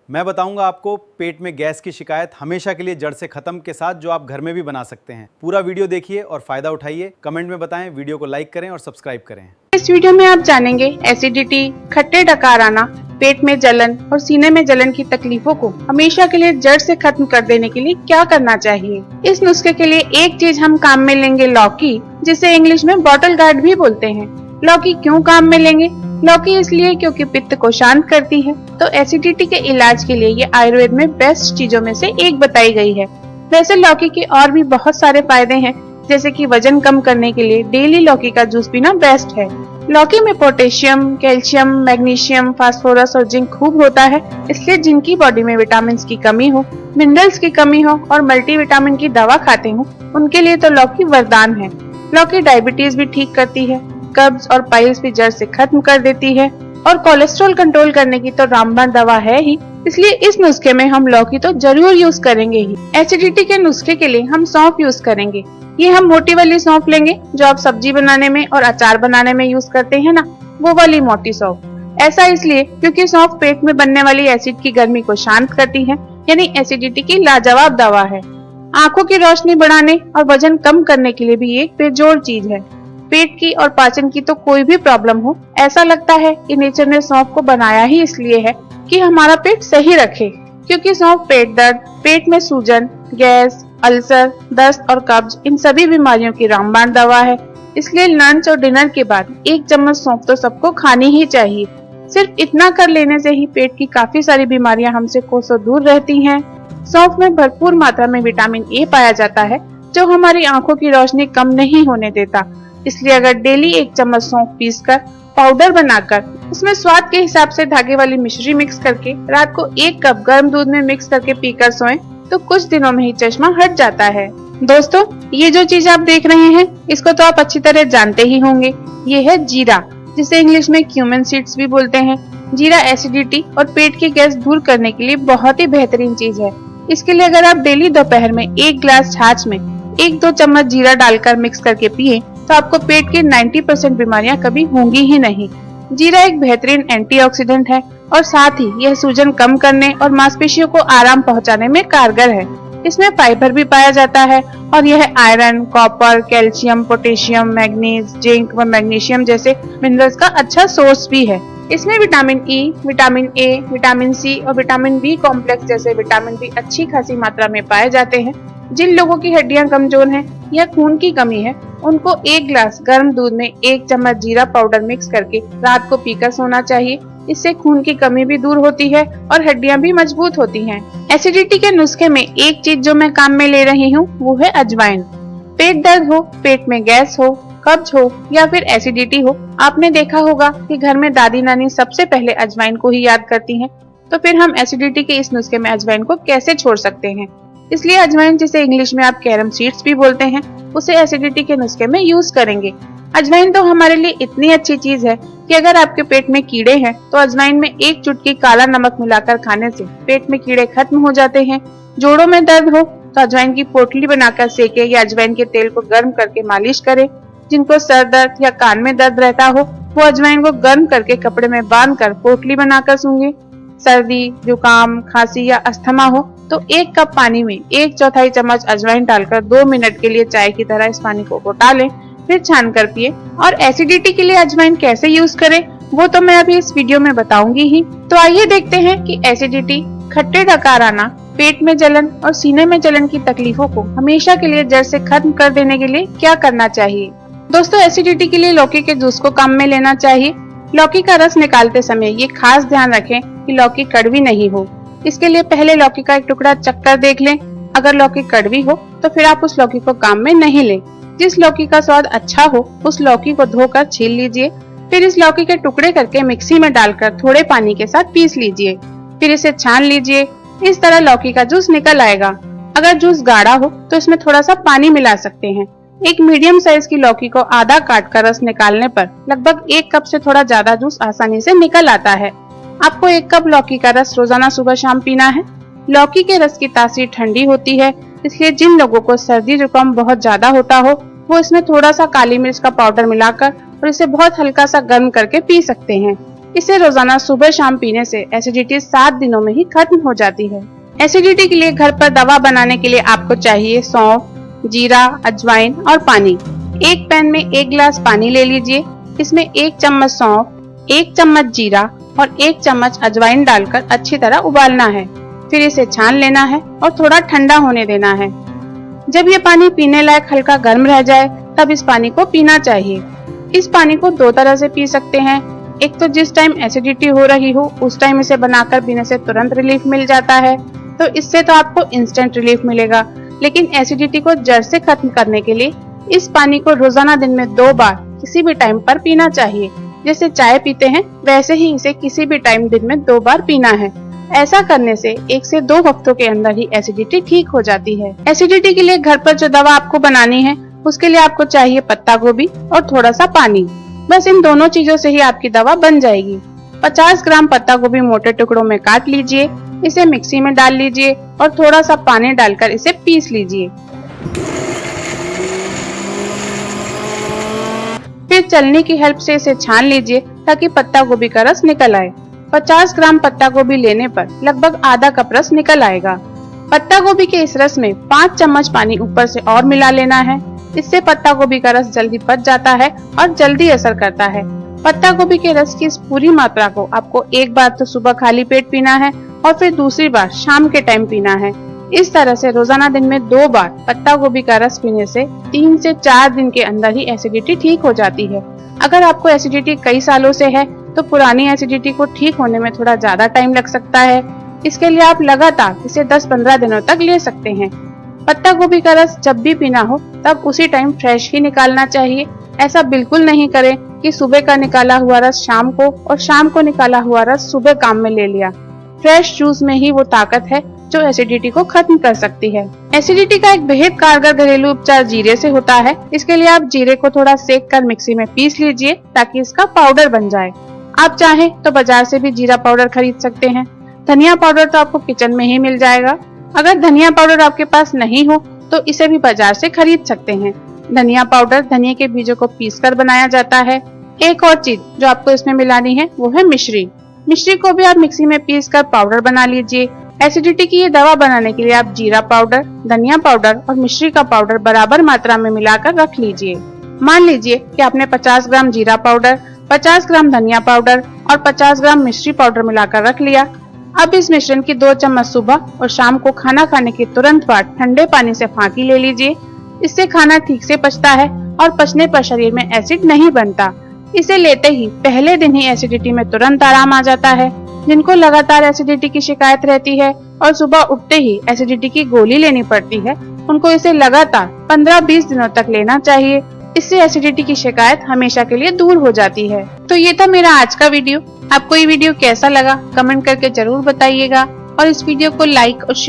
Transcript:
मैं बताऊंगा आपको पेट में गैस की शिकायत हमेशा के लिए जड़ से खत्म के साथ जो आप घर में भी बना सकते हैं। पूरा वीडियो देखिए और फायदा उठाइए। कमेंट में बताएं, वीडियो को लाइक करें और सब्सक्राइब करें। इस वीडियो में आप जानेंगे एसिडिटी, खट्टे डकार आना, पेट में जलन और सीने में जलन की तकलीफों को हमेशा के लिए जड़ से खत्म कर देने के लिए क्या करना चाहिए। इस नुस्खे के लिए एक चीज हम काम में लेंगे, लौकी, जिसे इंग्लिश में बॉटल गार्ड भी बोलते हैं। लौकी क्यों काम में लेंगे? लौकी इसलिए क्योंकि पित्त को शांत करती है। तो एसिडिटी के इलाज के लिए ये आयुर्वेद में बेस्ट चीजों में से एक बताई गई है। वैसे लौकी के और भी बहुत सारे फायदे हैं, जैसे कि वजन कम करने के लिए डेली लौकी का जूस पीना बेस्ट है। लौकी में पोटेशियम, कैल्शियम, मैग्नीशियम, फास्फोरस और जिंक खूब होता है, इसलिए जिनकी बॉडी में विटामिन की कमी हो, मिनरल्स की कमी हो और मल्टीविटामिन की दवा खाते हो, उनके लिए तो लौकी वरदान है। लौकी डायबिटीज भी ठीक करती है, कब्ज और पाइल्स भी जड़ से खत्म कर देती है और कोलेस्ट्रॉल कंट्रोल करने की तो रामबाण दवा है ही, इसलिए इस नुस्खे में हम लौकी तो जरूर यूज करेंगे ही। एसिडिटी के नुस्खे के लिए हम सौंफ यूज करेंगे। ये हम मोटी वाली सौंफ लेंगे जो आप सब्जी बनाने में और अचार बनाने में यूज करते हैं ना, वो वाली मोटी सौंफ। ऐसा इसलिए क्योंकि सौंफ पेट में बनने वाली एसिड की गर्मी को शांत करती है, यानी एसिडिटी की लाजवाब दवा है। आंखों की रोशनी बढ़ाने और वजन कम करने के लिए भी एक बेजोड़ चीज है। पेट की और पाचन की तो कोई भी प्रॉब्लम हो, ऐसा लगता है कि नेचर ने सौंफ को बनाया ही इसलिए है कि हमारा पेट सही रखे, क्योंकि सौंफ पेट दर्द, पेट में सूजन, गैस, अल्सर, दस्त और कब्ज, इन सभी बीमारियों की रामबाण दवा है। इसलिए लंच और डिनर के बाद 1 चम्मच सौंफ तो सबको खानी ही चाहिए। सिर्फ इतना कर लेने से ही पेट की काफी सारी बीमारियां हमसे कोसों दूर रहती हैं। सौंफ में भरपूर मात्रा में विटामिन ए पाया जाता है, जो हमारी आंखों की रोशनी कम नहीं होने देता। इसलिए अगर डेली 1 चम्मच सौंफ पीसकर पाउडर बनाकर उसमें स्वाद के हिसाब से धागे वाली मिश्री मिक्स करके रात को 1 कप गर्म दूध में मिक्स करके पीकर सोएं, तो कुछ दिनों में ही चश्मा हट जाता है। दोस्तों, ये जो चीज आप देख रहे हैं, इसको तो आप अच्छी तरह जानते ही होंगे। ये है जीरा, जिसे इंग्लिश में क्यूमिन सीड्स भी बोलते हैं। जीरा एसिडिटी और पेट की गैस दूर करने के लिए बहुत ही बेहतरीन चीज है। इसके लिए अगर आप डेली दोपहर में 1 गिलास छाछ में 1-2 चम्मच जीरा डालकर मिक्स करके पिए, तो आपको पेट की 90% बीमारियां कभी होंगी ही नहीं। जीरा एक बेहतरीन एंटीऑक्सीडेंट है और साथ ही यह सूजन कम करने और मांसपेशियों को आराम पहुंचाने में कारगर है। इसमें फाइबर भी पाया जाता है और यह iron, copper, calcium, potassium, manganese, zinc व मैग्नीशियम जैसे मिनरल्स का अच्छा सोर्स भी है। इसमें vitamin E, vitamin A, vitamin C और विटामिन बी कॉम्प्लेक्स जैसे विटामिन भी अच्छी खासी मात्रा में पाए जाते हैं। जिन लोगों की हड्डियां कमजोर हैं या खून की कमी है, उनको 1 गिलास गर्म दूध में 1 चम्मच जीरा पाउडर मिक्स करके रात को पीकर सोना चाहिए। इससे खून की कमी भी दूर होती है और हड्डियां भी मजबूत होती हैं। एसिडिटी के नुस्खे में एक चीज जो मैं काम में ले रही हूँ, वो है अजवाइन। पेट दर्द हो, पेट में गैस हो, कब्ज हो या फिर एसिडिटी हो, आपने देखा होगा कि घर में दादी नानी सबसे पहले अजवाइन को ही याद करती हैं। तो फिर हम एसिडिटी के इस नुस्खे में अजवाइन को कैसे छोड़ सकते हैं? इसलिए अजवाइन, जिसे इंग्लिश में आप कैरम सीड्स भी बोलते हैं, उसे एसिडिटी के नुस्खे में यूज करेंगे। अजवाइन तो हमारे लिए इतनी अच्छी चीज है कि अगर आपके पेट में कीड़े हैं तो अजवाइन में 1 चुटकी काला नमक मिलाकर खाने से पेट में कीड़े खत्म हो जाते हैं। जोड़ों में दर्द हो तो अजवाइन की पोटली बनाकर सेके या अजवाइन के तेल को गर्म करके मालिश करें। जिनको सर दर्द या कान में दर्द रहता हो, वो अजवाइन को गर्म करके कपड़े में बांधकर पोटली बनाकर सूंघे। सर्दी, जुकाम, खांसी या अस्थमा हो तो 1 कप पानी में 1/4 चम्मच अजवाइन डालकर 2 मिनट के लिए चाय की तरह इस पानी को घोटा लें, फिर छान कर पिए। और एसिडिटी के लिए अजवाइन कैसे यूज करें, वो तो मैं अभी इस वीडियो में बताऊंगी ही। तो आइए देखते हैं कि एसिडिटी, खट्टे डकार आना, पेट में जलन और सीने में जलन की तकलीफों को हमेशा के लिए जड़ से खत्म कर देने के लिए क्या करना चाहिए। दोस्तों, एसिडिटी के लिए लौकी के जूस को काम में लेना चाहिए। लौकी का रस निकालते समय ये खास ध्यान रखें कि लौकी कड़वी नहीं हो। इसके लिए पहले लौकी का एक टुकड़ा चखकर देख लें। अगर लौकी कड़वी हो तो फिर आप उस लौकी को काम में नहीं लें। जिस लौकी का स्वाद अच्छा हो, उस लौकी को धोकर छील लीजिए। फिर इस लौकी के टुकड़े करके मिक्सी में डालकर थोड़े पानी के साथ पीस लीजिए। फिर इसे छान लीजिए। इस तरह लौकी का जूस निकल आएगा। अगर जूस गाढ़ा हो तो इसमें थोड़ा सा पानी मिला सकते हैं। एक मीडियम साइज की लौकी को आधा काट कर रस निकालने पर लगभग 1 कप से थोड़ा ज्यादा जूस आसानी से निकल आता है। आपको 1 कप लौकी का रस रोजाना सुबह शाम पीना है। लौकी के रस की तासीर ठंडी होती है, इसलिए जिन लोगों को सर्दी जुकाम बहुत ज्यादा होता हो, वो इसमें थोड़ा सा काली मिर्च का पाउडर मिलाकर और इसे बहुत हल्का सा गर्म करके पी सकते हैं। इसे रोजाना सुबह शाम पीने से एसिडिटी 7 दिनों में ही खत्म हो जाती है। एसिडिटी के लिए घर पर दवा बनाने के लिए आपको चाहिए सौंफ, जीरा, अजवाइन और पानी। एक पैन में 1 गिलास पानी ले लीजिए। इसमें 1 चम्मच सौंफ, 1 चम्मच जीरा और 1 चम्मच अजवाइन डालकर अच्छी तरह उबालना है। फिर इसे छान लेना है और थोड़ा ठंडा होने देना है। जब ये पानी पीने लायक हल्का गर्म रह जाए तब इस पानी को पीना चाहिए। इस पानी को 2 तरह से पी सकते हैं। एक तो जिस टाइम एसिडिटी हो रही हो उस टाइम इसे बनाकर पीने से तुरंत रिलीफ मिल जाता है, तो इससे तो आपको इंस्टेंट रिलीफ मिलेगा। लेकिन एसिडिटी को जड़ से खत्म करने के लिए इस पानी को रोजाना दिन में 2 बार किसी भी टाइम पर पीना चाहिए। जैसे चाय पीते हैं वैसे ही इसे किसी भी टाइम दिन में 2 बार पीना है। ऐसा करने से 1 से 2 हफ्तों के अंदर ही एसिडिटी ठीक हो जाती है। एसिडिटी के लिए घर पर जो दवा आपको बनानी है उसके लिए आपको चाहिए पत्ता गोभी और थोड़ा सा पानी। बस इन दोनों चीजों से ही आपकी दवा बन जाएगी। 50 ग्राम पत्ता गोभी मोटे टुकड़ों में काट लीजिए, इसे मिक्सी में डाल लीजिए और थोड़ा सा पानी डालकर इसे पीस लीजिए। फिर चलनी की हेल्प से इसे छान लीजिए ताकि पत्ता गोभी का रस निकल आए। 50 ग्राम पत्ता गोभी लेने पर लगभग आधा कप रस निकल आएगा। पत्ता गोभी के इस रस में 5 चम्मच पानी ऊपर से और मिला लेना है। इससे पत्ता गोभी का रस जल्दी पच जाता है और जल्दी असर करता है। पत्ता गोभी के रस की इस पूरी मात्रा को आपको एक बार तो सुबह खाली पेट पीना है और फिर दूसरी बार शाम के टाइम पीना है। इस तरह से रोजाना दिन में 2 बार पत्ता गोभी का रस पीने से 3 से 4 दिन के अंदर ही एसिडिटी ठीक हो जाती है। अगर आपको एसिडिटी कई सालों से है तो पुरानी एसिडिटी को ठीक होने में थोड़ा ज्यादा टाइम लग सकता है। इसके लिए आप लगातार इसे 10-15 दिनों तक ले सकते हैं। पत्ता गोभी का रस जब भी पीना हो तब उसी टाइम फ्रेश ही निकालना चाहिए। ऐसा बिल्कुल नहीं करें कि सुबह का निकाला हुआ रस शाम को और शाम को निकाला हुआ रस सुबह काम में ले लिया। फ्रेश जूस में ही वो ताकत है जो एसिडिटी को खत्म कर सकती है। एसिडिटी का एक बेहद कारगर घरेलू उपचार जीरे से होता है। इसके लिए आप जीरे को थोड़ा सेक कर मिक्सी में पीस लीजिए ताकि इसका पाउडर बन जाए। आप चाहें तो बाजार से भी जीरा पाउडर खरीद सकते हैं। धनिया पाउडर तो आपको किचन में ही मिल जाएगा। अगर धनिया पाउडर आपके पास नहीं हो तो इसे भी बाजार से खरीद सकते हैं। धनिया पाउडर धनिया के बीजों को पीसकर बनाया जाता है। एक और चीज जो आपको इसमें मिलानी है वो है मिश्री। मिश्री को भी आप मिक्सी में पीसकर पाउडर बना लीजिए। एसिडिटी की ये दवा बनाने के लिए आप जीरा पाउडर, धनिया पाउडर और मिश्री का पाउडर बराबर मात्रा में मिलाकर रख लीजिए। मान लीजिए कि आपने 50 ग्राम जीरा पाउडर, 50 ग्राम धनिया पाउडर और 50 ग्राम मिश्री पाउडर मिलाकर रख लिया। अब इस मिश्रण की 2 चम्मच सुबह और शाम को खाना खाने के तुरंत बाद ठंडे पानी से फांकी ले लीजिए। इससे खाना ठीक से पचता है और पचने पर शरीर में एसिड नहीं बनता। इसे लेते ही पहले दिन ही एसिडिटी में तुरंत आराम आ जाता है। जिनको लगातार एसिडिटी की शिकायत रहती है और सुबह उठते ही एसिडिटी की गोली लेनी पड़ती है, उनको इसे लगातार 15-20 दिनों तक लेना चाहिए। इससे एसिडिटी की शिकायत हमेशा के लिए दूर हो जाती है। तो ये था मेरा आज का वीडियो। आपको ये वीडियो कैसा लगा कमेंट करके जरूर बताइएगा और इस वीडियो को लाइक और शेयर